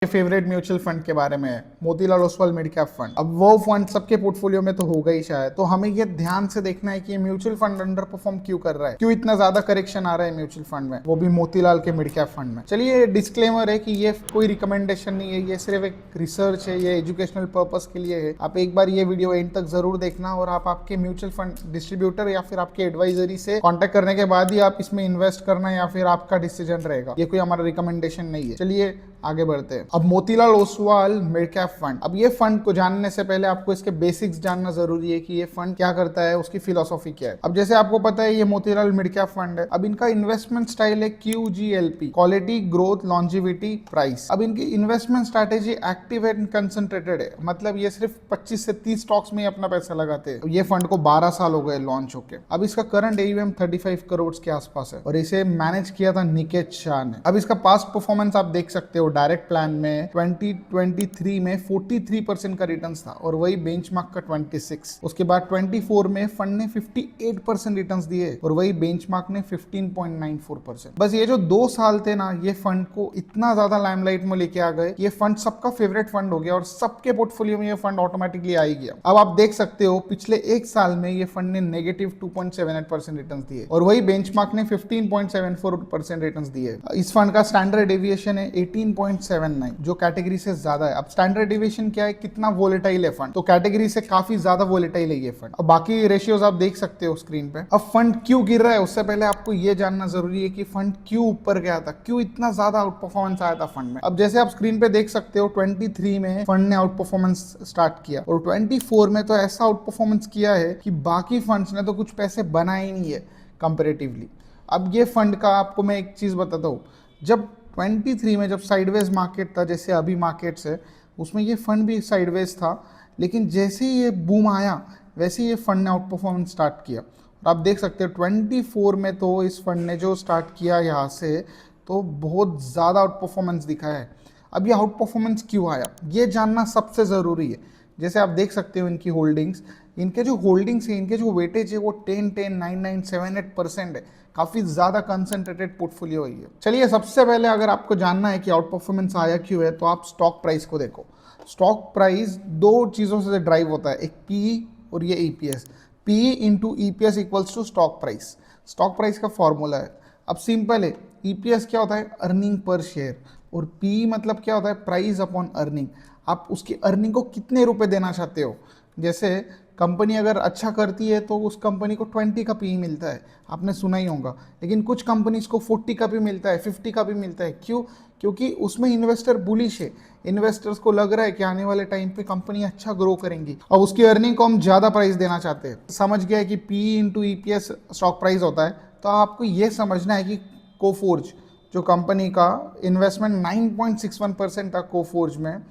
Favourite mutual fund के बारे में है, Motilal Oswal mid cap fund. अब वो फंड सबके पोर्टफोलियो में तो होगा ही शायद, तो हमें ये ध्यान से देखना है कि ये म्यूचुअल फंड अंडर परफॉर्म क्यों कर रहा है, क्यों इतना ज्यादा करेक्शन आ रहा है म्यूचुअल फंड में, वो भी मोतीलाल के मिड कैप फंड में। चलिए डिस्क्लेमर है कि ये कोई रिकमेंडेशन नहीं है, ये सिर्फ एक रिसर्च है, ये एजुकेशनल पर्पस के लिए है। आप एक बार ये वीडियो एंड तक जरूर देखना और आप आपके म्यूचुअल फंड डिस्ट्रीब्यूटर या फिर आपके एडवाइजरी से कॉन्टेक्ट करने के बाद ही आप इसमें इन्वेस्ट करना या फिर आपका डिसीजन रहेगा। ये कोई हमारा रिकमेंडेशन नहीं है। चलिए आगे बढ़ते हैं। अब Motilal Oswal mid cap fund, अब ये फंड को जानने से पहले आपको इसके बेसिक्स जानना जरूरी है कि ये फंड क्या करता है, उसकी फिलोसॉफी क्या है। अब जैसे आपको पता है ये मोतीलाल मिड कैप फंड है। अब इनका इन्वेस्टमेंट स्टाइल है QGLP, quality growth longevity price. अब इनकी investment strategy active and concentrated है, मतलब ये सिर्फ 25 से 30 स्टॉक्स में ही अपना पैसा लगाते हैं। ये फंड को 12 साल हो गए लॉन्च होके। अब इसका करंट AUM 35 करोड़ के आसपास है और इसे मैनेज किया था निकेत शाह ने। अब इसका पास्ट परफॉर्मेंस आप देख सकते हो। डायरेक्ट प्लान में 2023 में 43% का रिटर्न था और वही बेंचमार्क का 26। उसके बाद 24 में फंड ने 58% रिटर्न्स दिए और वही बेंचमार्क ने 15.94%। बस ये जो 2 साल थे ना, ये फंड को इतना ज्यादा लाइमलाइट में लेके आ गए, ये फंड सबका फेवरेट फंड हो गया और सबके पोर्टफोलियो में ये फंड ऑटोमेटिकली आ ही गया। अब आप देख सकते हो पिछले 1 साल में ये फंड ने नेगेटिव 2.78% रिटर्न्स दिए और वही बेंचमार्क ने 15.74% रिटर्न्स दिए। इस फंड का स्टैंडर्ड डेविएशन है 18.79, जो कैटेगरी से ज्यादा है। अब स्टैंडर्ड डेविएशन क्या है, कितना वोलेटाइल है फंड, तो कैटेगरी से काफी ज्यादा वोलेटाइल है ये फंड। अब बाकी रेशियोज आप देख सकते हो स्क्रीन पे। अब फंड क्यों गिर रहा है उससे पहले आपको ये जानना जरूरी है कि फंड क्यों ऊपर गया था, क्यों इतना ज्यादा आउट परफॉर्मेंस आया था फंड में। अब जैसे आप स्क्रीन पे देख सकते हो 23 में फंड ने आउट परफॉर्मेंस स्टार्ट किया और 24 में तो ऐसा आउट परफॉर्मेंस किया है कि बाकी फंड्स ने तो कुछ पैसे बनाए ही नहीं है कंपेरेटिवली। अब ये फंड का आपको मैं एक चीज बताता हूँ, जब 23 में जब साइडवेज मार्केट था, जैसे अभी मार्केट्स है, उसमें ये फंड भी साइडवेज था, लेकिन जैसे ही ये बूम आया वैसे ये फंड ने आउट परफॉर्मेंस स्टार्ट किया। और आप देख सकते हो 24 में तो इस फंड ने जो स्टार्ट किया यहाँ से, तो बहुत ज़्यादा आउट परफॉर्मेंस दिखाया है। अब ये आउट परफॉर्मेंस क्यों आया, ये जानना सबसे ज़रूरी है। जैसे आप देख सकते हो इनकी होल्डिंग्स, इनके जो होल्डिंग्स है, इनके जो वेटेज है वो 10, 9, 9, 7, 8% है। काफ़ी ज़्यादा कंसंट्रेटेड पोर्टफोलियो है। चलिए सबसे पहले अगर आपको जानना है कि आउट परफॉर्मेंस आया क्यों है, तो आप स्टॉक प्राइस को देखो। स्टॉक प्राइस 2 चीज़ों से ड्राइव होता है, एक PE और ये EPS। PE into EPS equals to stock price. Stock price का फॉर्मूला है। अब सिंपल है, EPS क्या होता है, अर्निंग पर शेयर, और PE मतलब क्या होता है, प्राइस अपॉन अर्निंग। आप उसकी अर्निंग को कितने रुपए देना चाहते हो। जैसे कंपनी अगर अच्छा करती है तो उस कंपनी को 20 का PE मिलता है, आपने सुना ही होगा। लेकिन कुछ कंपनीज को 40 का भी मिलता है, 50 का भी मिलता है। क्यों? क्योंकि उसमें इन्वेस्टर बुलिश है, इन्वेस्टर्स को लग रहा है कि आने वाले टाइम पे कंपनी अच्छा ग्रो करेंगी और उसकी अर्निंग को हम ज़्यादा प्राइस देना चाहते हैं। समझ गया है कि PE into EPS stock price होता है। तो आपको ये समझना है कि कोफोर्ज जो कंपनी का इन्वेस्टमेंट 9.61% था कोफोर्ज में,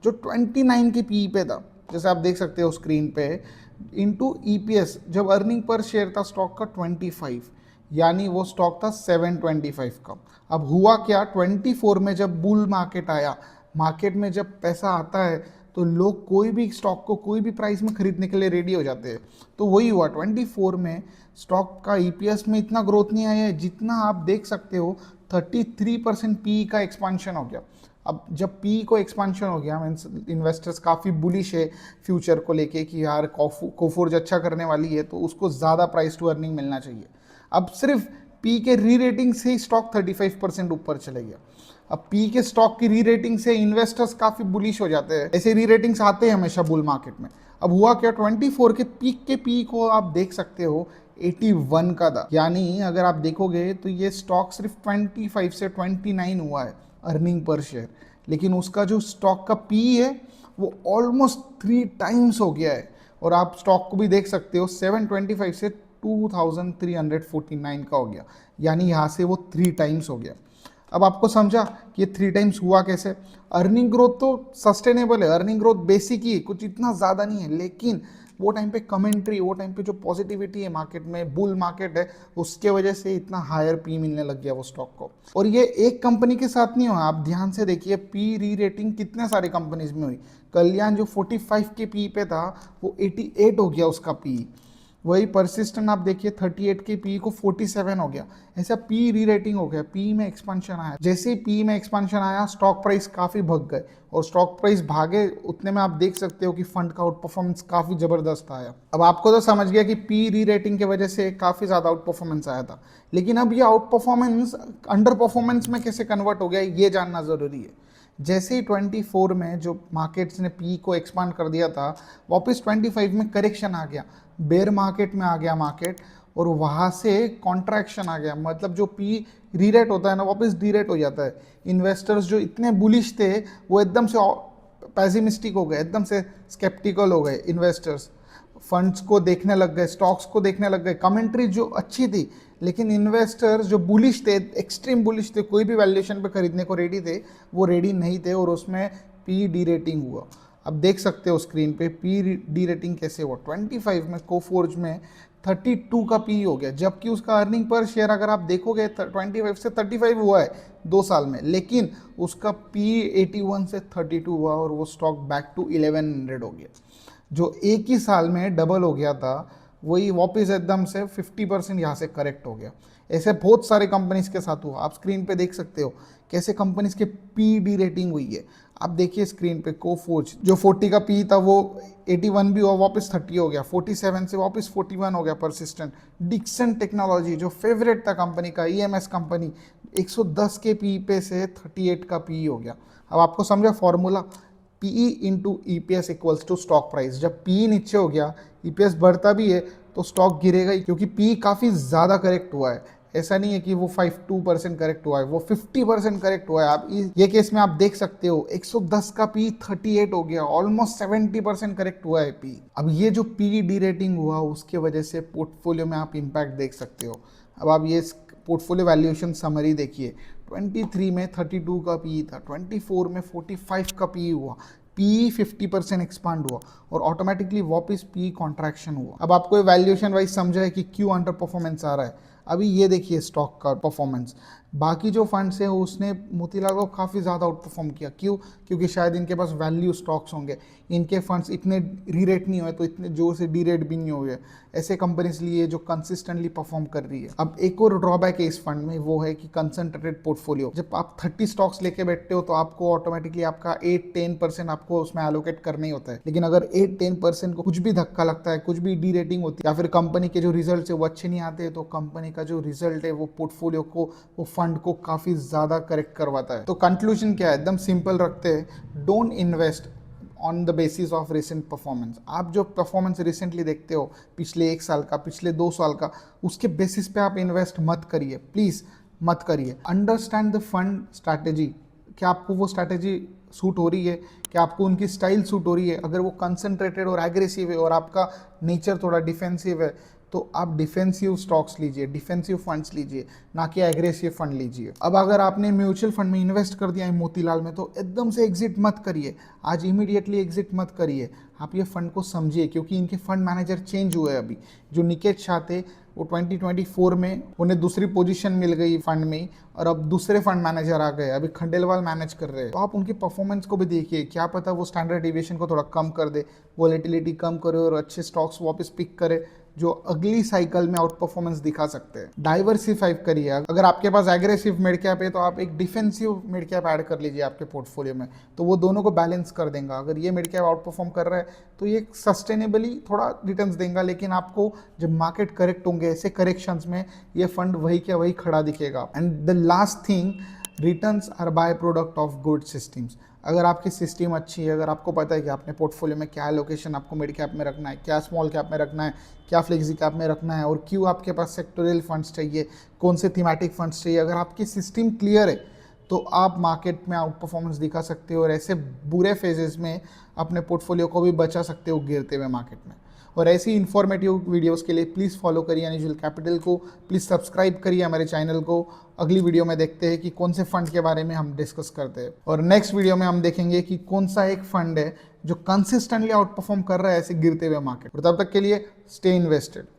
जो 29 की PE पे था, जैसे आप देख सकते हो स्क्रीन पे, इंटू EPS जब अर्निंग पर शेयर था स्टॉक का 25, यानी वो स्टॉक था 725 का। अब हुआ क्या, 24 में जब बुल मार्केट आया, मार्केट में जब पैसा आता है तो लोग कोई भी स्टॉक को कोई भी प्राइस में खरीदने के लिए रेडी हो जाते हैं। तो वही हुआ, 24 में स्टॉक का EPS में इतना ग्रोथ नहीं आया है जितना आप देख सकते हो 33% PE का एक्सपांशन हो गया। अब जब PE को एक्सपांशन हो गया, मीन्स इन्वेस्टर्स काफ़ी बुलिश है फ्यूचर को लेके कि यार कोफोर्ज अच्छा करने वाली है तो उसको ज़्यादा प्राइस टू अर्निंग मिलना चाहिए। अब सिर्फ PE के री रेटिंग से ही स्टॉक 35% ऊपर चले गया। अब PE के स्टॉक की री रेटिंग से इन्वेस्टर्स काफ़ी बुलिश हो जाते हैं, ऐसे री रेटिंग्स आते हैं हमेशा बुल मार्केट में। अब हुआ क्या, 24 के पीक के PE को आप देख सकते हो 81 का था, यानी अगर आप देखोगे तो ये स्टॉक सिर्फ 25 से 29 हुआ है अर्निंग पर शेयर, लेकिन उसका जो स्टॉक का PE है वो ऑलमोस्ट 3 टाइम्स हो गया है। और आप स्टॉक को भी देख सकते हो 725 से 2349 का हो गया, यानी यहाँ से वो 3 टाइम्स हो गया। अब आपको समझा कि ये 3 टाइम्स हुआ कैसे। अर्निंग ग्रोथ तो सस्टेनेबल है, अर्निंग ग्रोथ बेसिक ही, कुछ इतना ज़्यादा नहीं है, लेकिन वो टाइम पे कमेंट्री, वो टाइम पे जो पॉजिटिविटी है मार्केट में, बुल मार्केट है, उसके वजह से इतना हायर PE मिलने लग गया वो स्टॉक को। और ये एक कंपनी के साथ नहीं हुआ, आप ध्यान से देखिए PE री रेटिंग कितने सारे कंपनीज में हुई। कल्याण जो 45 के PE पे था वो 88 हो गया उसका PE। वही परसिस्टेंट आप देखिए 38 के पी को 47 हो गया। ऐसा पी री रेटिंग हो गया, पी में एक्सपेंशन आया। जैसे ही पी में एक्सपेंशन आया स्टॉक प्राइस काफी भग गए, और स्टॉक प्राइस भागे उतने में आप देख सकते हो कि फंड का आउट परफॉर्मेंस काफी जबरदस्त आया। अब आपको तो समझ गया कि पी री रेटिंग की वजह से काफी ज्यादा आउट परफॉर्मेंस आया था, लेकिन अब ये आउट परफॉर्मेंस अंडर परफॉर्मेंस में कैसे कन्वर्ट हो गया ये जानना जरूरी है। जैसे ही 24 में जो मार्केट्स ने पी को एक्सपांड कर दिया था, वापस 25 में करेक्शन आ गया, बेयर मार्केट में आ गया मार्केट, और वहाँ से कॉन्ट्रैक्शन आ गया। मतलब जो पी रीरेट होता है ना, वापस डीरेट हो जाता है। इन्वेस्टर्स जो इतने बुलिश थे वो एकदम से पैसिमिस्टिक हो गए, एकदम से स्केप्टिकल हो गए। इन्वेस्टर्स फंड्स को देखने लग गए, स्टॉक्स को देखने लग गए। कमेंट्री जो अच्छी थी, लेकिन इन्वेस्टर्स जो बुलिश थे, एक्सट्रीम बुलिश थे, कोई भी वैल्यूएशन पे खरीदने को रेडी थे, वो रेडी नहीं थे, और उसमें पी डी रेटिंग हुआ। अब देख सकते हो स्क्रीन पे पी डी रेटिंग कैसे हुआ। 25 में कोफोर्ज में 32 का पी हो गया, जबकि उसका अर्निंग पर शेयर अगर आप देखोगे 25 से 35 हुआ है 2 साल में, लेकिन उसका पी 81 से 32 हुआ, और वो स्टॉक बैक टू 1100 हो गया। जो एक ही साल में डबल हो गया था, वही वापस एकदम से 50% यहाँ से करेक्ट हो गया। ऐसे बहुत सारे कंपनीज के साथ हुआ। आप स्क्रीन पे देख सकते हो कैसे कंपनीज के पी डी रेटिंग हुई है। आप देखिए स्क्रीन पे कोफोर्ज जो 40 का पी था वो 81 भी हुआ, वापस 30 हो गया। 47 से वापस 41 हो गया परसिस्टेंट। डिक्सन टेक्नोलॉजी जो फेवरेट था कंपनी का, ईएमएस कंपनी, 110 के पी पे से 38 का पी हो गया। अब आपको समझा formula, PE into EPS equals to stock price. जब पी नीचे हो गया, ईपीएस बढ़ता भी है तो स्टॉक गिरेगा ही, क्योंकि पी काफ़ी ज़्यादा करेक्ट हुआ है। ऐसा नहीं है कि वो 52% करेक्ट हुआ है, वो 50% करेक्ट हुआ है। आप ये केस में आप देख सकते हो 110 का पी 38 हो गया, ऑलमोस्ट 70% करेक्ट हुआ है पी। अब ये जो पी डी रेटिंग हुआ उसके वजह से पोर्टफोलियो में आप इम्पैक्ट देख सकते हो। अब आप ये पोर्टफोलियो वैल्यूएशन समरी देखिए, 23 में 32 का पी था, 24 में 45 का पी हुआ, पी 50% एक्सपांड हुआ, और ऑटोमेटिकली वापस पी कॉन्ट्रैक्शन हुआ। अब आपको वैल्यूएशन वाइज समझा है कि क्यों अंडर परफॉर्मेंस आ रहा है। अभी ये देखिए स्टॉक का परफॉर्मेंस, बाकी जो फंड्स है उसने मोतीलाल को काफ़ी ज़्यादा आउट परफॉर्म किया। क्यों? क्योंकि शायद इनके पास वैल्यू स्टॉक्स होंगे, इनके फंड्स इतने री रेट नहीं हुए, तो इतने जोर से डी रेट भी नहीं हुए। ऐसे कंपनीज लिए जो कंसिस्टेंटली परफॉर्म कर रही है। अब एक और ड्रॉबैक है इस फंड में, वो है कि कंसंट्रेटेड पोर्टफोलियो। जब आप 30 स्टॉक्स लेके बैठते हो तो आपको ऑटोमेटिकली आपका 8-10% आपको उसमें एलोकेट करना ही होता है। लेकिन अगर 8-10% को कुछ भी धक्का लगता है, कुछ भी डी रेटिंग होती है, या फिर कंपनी के जो रिजल्ट है वो अच्छे नहीं आते, तो कंपनी का जो रिजल्ट है वो पोर्टफोलियो को, वो फंड को काफ़ी ज़्यादा करेक्ट करवाता है। तो कंक्लूजन क्या है, एकदम सिंपल रखते हैं, don't invest on the basis of recent performance. आप जो परफॉर्मेंस रिसेंटली देखते हो, पिछले 1 साल का, पिछले 2 साल का, उसके बेसिस पे आप इन्वेस्ट मत करिए, प्लीज़ मत करिए। अंडरस्टैंड द फंड स्ट्रैटेजी, क्या आपको वो स्ट्रैटेजी सूट हो रही है, क्या आपको उनकी स्टाइल सूट हो रही है। अगर वो कंसंट्रेटेड और एग्रेसिव है और आपका नेचर थोड़ा डिफेंसिव है, तो आप डिफेंसिव स्टॉक्स लीजिए, डिफेंसिव फंड्स लीजिए, ना कि एग्रेसिव फंड लीजिए। अब अगर आपने म्यूचुअल फंड में इन्वेस्ट कर दिया है मोतीलाल में, तो एकदम से एग्जिट मत करिए, आज इमीडिएटली एग्जिट मत करिए। आप ये फंड को समझिए, क्योंकि इनके फंड मैनेजर चेंज हुए। अभी जो निकेत शाह थे वो 2024 में उन्हें दूसरी पोजीशन मिल गई फंड में, और अब दूसरे फंड मैनेजर आ गए, अभी खंडेलवाल मैनेज कर रहे हैं। तो आप उनकी परफॉर्मेंस को भी देखिए, क्या पता वो स्टैंडर्ड डिविएशन को थोड़ा कम कर दे, वॉलेटिलिटी कम करे और अच्छे स्टॉक्स वापस पिक करे जो अगली साइकिल में आउट परफॉर्मेंस दिखा सकते हैं। डाइवर्सिफाई करिए। अगर आपके पास एग्रेसिव मिड कैप है तो आप एक डिफेंसिव मिड कैप ऐड कर लीजिए आपके पोर्टफोलियो में, तो वो दोनों को बैलेंस कर देगा। अगर ये मिड कैप आउट परफॉर्म कर रहा है तो ये सस्टेनेबली थोड़ा रिटर्न्स देगा, लेकिन आपको जब मार्केट करेक्ट होंगे, ऐसे करेक्शंस में ये फंड वही क्या वही खड़ा दिखेगा। And the last thing, returns are by product of good systems. अगर आपकी सिस्टम अच्छी है, अगर आपको पता है कि आपने पोर्टफोलियो में क्या लोकेशन आपको मिड कैप में रखना है, क्या स्मॉल कैप में रखना है, क्या फ्लेक्सी कैप में रखना है, और क्यों आपके पास सेक्टोरियल फंड्स चाहिए, कौन से थीमेटिक फंड्स चाहिए, अगर आपकी सिस्टम क्लियर है तो आप मार्केट में आउट परफॉर्मेंस दिखा सकते हो, और ऐसे बुरे फेजेस में अपने पोर्टफोलियो को भी बचा सकते हो गिरते हुए मार्केट में। और ऐसी इन्फॉर्मेटिव वीडियोस के लिए प्लीज़ फॉलो करिए अनयूजुअल कैपिटल को, प्लीज़ सब्सक्राइब करिए हमारे चैनल को। अगली वीडियो में देखते हैं कि कौन से फंड के बारे में हम डिस्कस करते हैं, और नेक्स्ट वीडियो में हम देखेंगे कि कौन सा एक फंड है जो कंसिस्टेंटली आउट परफॉर्म कर रहा है ऐसे गिरते हुए मार्केट। और तब तक के लिए स्टे इन्वेस्टेड।